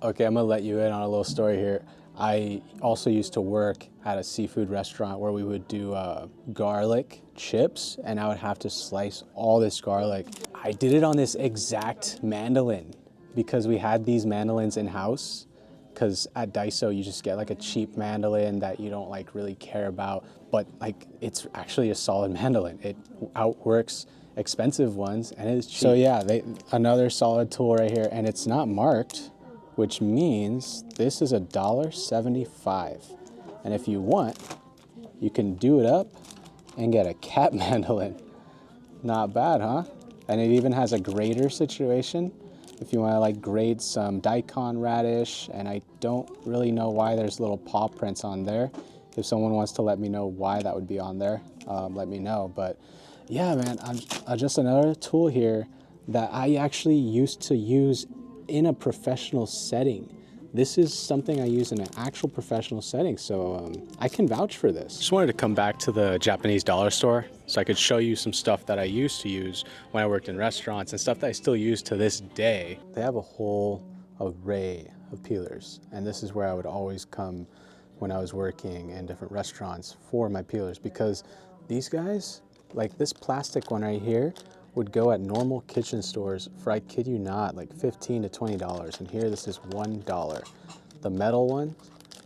Okay, I'm gonna let you in on a little story here. I also used to work at a seafood restaurant where we would do garlic chips, and I would have to slice all this garlic. I did it on this exact mandolin because we had these mandolins in house. Because at Daiso you just get like a cheap mandolin that you don't like really care about, but like it's actually a solid mandolin. It outworks expensive ones and it is cheap. So yeah, another solid tool right here, and it's not marked, which means this is $1.75. And if you want, you can do it up and get a cat mandolin. Not bad, huh? And it even has a grater situation if you want to like grate some daikon radish, and I don't really know why there's little paw prints on there. If someone wants to let me know why that would be on there, let me know. But yeah, man, I'm just another tool here that I actually used to use in a professional setting. This is something I use in an actual professional setting, so I can vouch for this. Just wanted to come back to the Japanese dollar store so I could show you some stuff that I used to use when I worked in restaurants and stuff that I still use to this day. They have a whole array of peelers, and this is where I would always come when I was working in different restaurants for my peelers, because these guys, like this plastic one right here, would go at normal kitchen stores for, I kid you not, like $15 to $20. And here this is $1. The metal one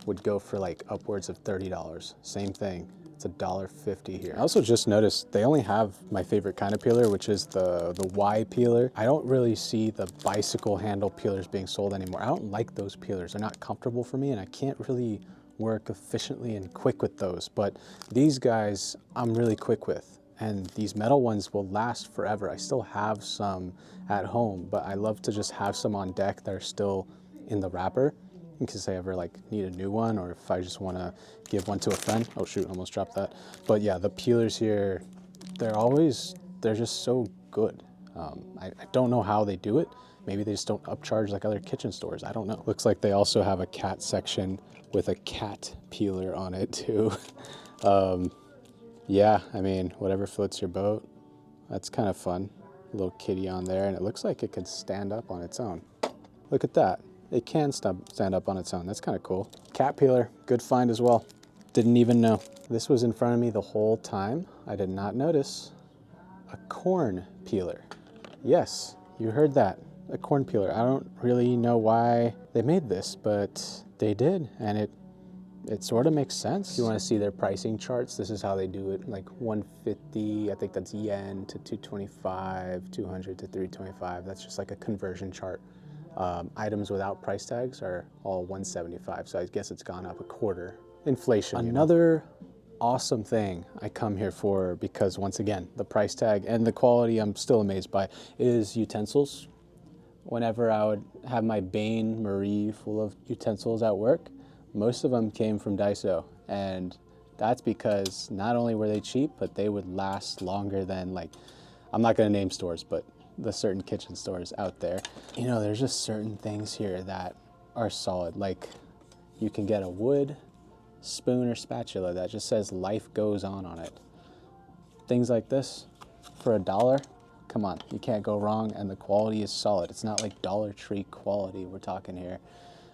would go for like upwards of $30. Same thing, it's $1.50 here. I also just noticed they only have my favorite kind of peeler, which is the Y peeler. I don't really see the bicycle handle peelers being sold anymore. I don't like those peelers. They're not comfortable for me, and I can't really work efficiently and quick with those. But these guys, I'm really quick with. And these metal ones will last forever. I still have some at home, but I love to just have some on deck that are still in the wrapper in case I ever like need a new one, or if I just want to give one to a friend. Oh shoot, almost dropped that. But yeah, the peelers here, they're just so good. I don't know how they do it. Maybe they just don't upcharge like other kitchen stores. I don't know. Looks like they also have a cat section with a cat peeler on it too. Yeah, I mean, whatever floats your boat. That's kind of fun. A little kitty on there, and it looks like it could stand up on its own. Look at that. It can stand up on its own. That's kind of cool. Cat peeler, good find as well. Didn't even know. This was in front of me the whole time. I did not notice. A corn peeler. Yes, you heard that. A corn peeler. I don't really know why they made this, but they did, and it sort of makes sense. If you want to see their pricing charts, this is how they do it. Like 150, I think that's yen, to 225, 200 to 325. That's just like a conversion chart. Items without price tags are all 175, so I guess it's gone up a quarter. Inflation. Another awesome thing I come here for, because once again, the price tag and the quality I'm still amazed by, is utensils. Whenever I would have my Bain Marie full of utensils at work, most of them came from Daiso, and that's because not only were they cheap, but they would last longer than, like, I'm not gonna name stores, but the certain kitchen stores out there. You know, there's just certain things here that are solid. Like, you can get a wood spoon or spatula that just says "life goes on" it. Things like this for $1, come on, you can't go wrong, and the quality is solid. It's not like Dollar Tree quality we're talking here.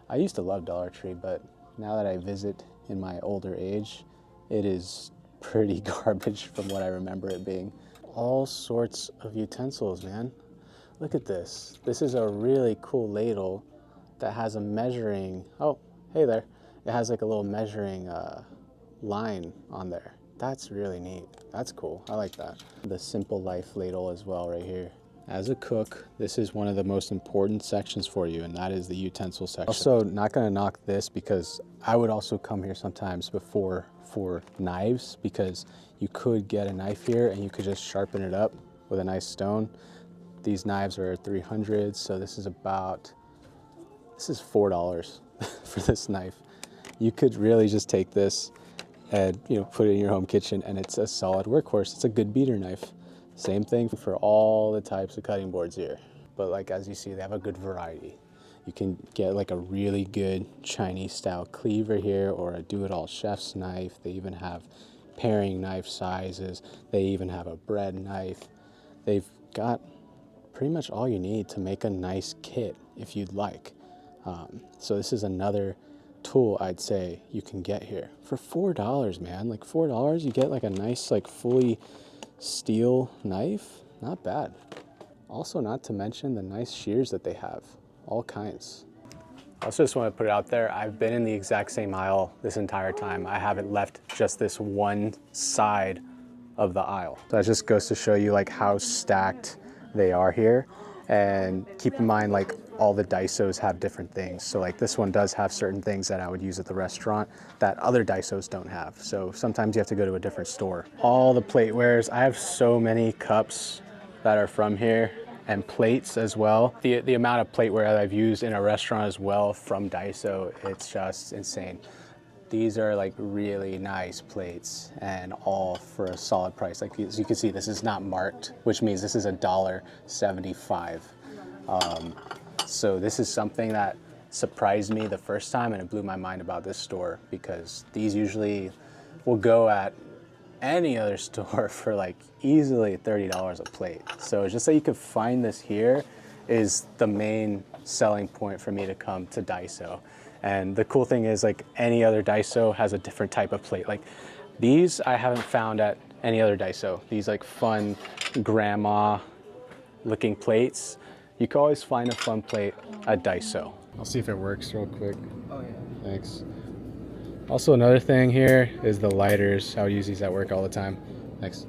I used to love Dollar Tree, but now that I visit in my older age, it is pretty garbage from what I remember it being. All sorts of utensils, man. Look at this. This is a really cool ladle that has a measuring, oh, hey there. It has like a little measuring line on there. That's really neat. That's cool. I like that. The Simple Life ladle as well right here. As a cook, this is one of the most important sections for you, and that is the utensil section. Also, not gonna knock this, because I would also come here sometimes before for knives, because you could get a knife here and you could just sharpen it up with a nice stone. These knives are 300, so this is $4 for this knife. You could really just take this and, you know, put it in your home kitchen, and it's a solid workhorse. It's a good beater knife. Same thing for all the types of cutting boards here. But like, as you see, they have a good variety. You can get like a really good Chinese style cleaver here, or a do-it-all chef's knife. They even have paring knife sizes. They even have a bread knife. They've got pretty much all you need to make a nice kit if you'd like. So this is another tool I'd say you can get here for $4, man. Like $4, you get like a nice, like fully steel knife. Not bad. Also, not to mention the nice shears that they have, all kinds. I also just want to put it out there, I've been in the exact same aisle this entire time. I haven't left just this one side of the aisle. So that just goes to show you like how stacked they are here. And keep in mind, like all the daisos have different things. So like this one does have certain things that I would use at the restaurant that other daisos don't have. So sometimes you have to go to a different store. All the platewares, I have so many cups that are from here, and plates as well. The amount of plateware that I've used in a restaurant as well from Daiso, it's just insane. These are like really nice plates and all for a solid price. Like as you can see, this is not marked, which means this is $1.75. So this is something that surprised me the first time, and it blew my mind about this store, because these usually will go at any other store for like easily $30 a plate. So just that you could find this here is the main selling point for me to come to Daiso. And the cool thing is, like any other Daiso has a different type of plate. Like these I haven't found at any other Daiso. These like fun grandma looking plates. You can always find a fun plate at Daiso. I'll see if it works real quick. Oh yeah. Thanks. Also, another thing here is the lighters. I would use these at work all the time. Thanks.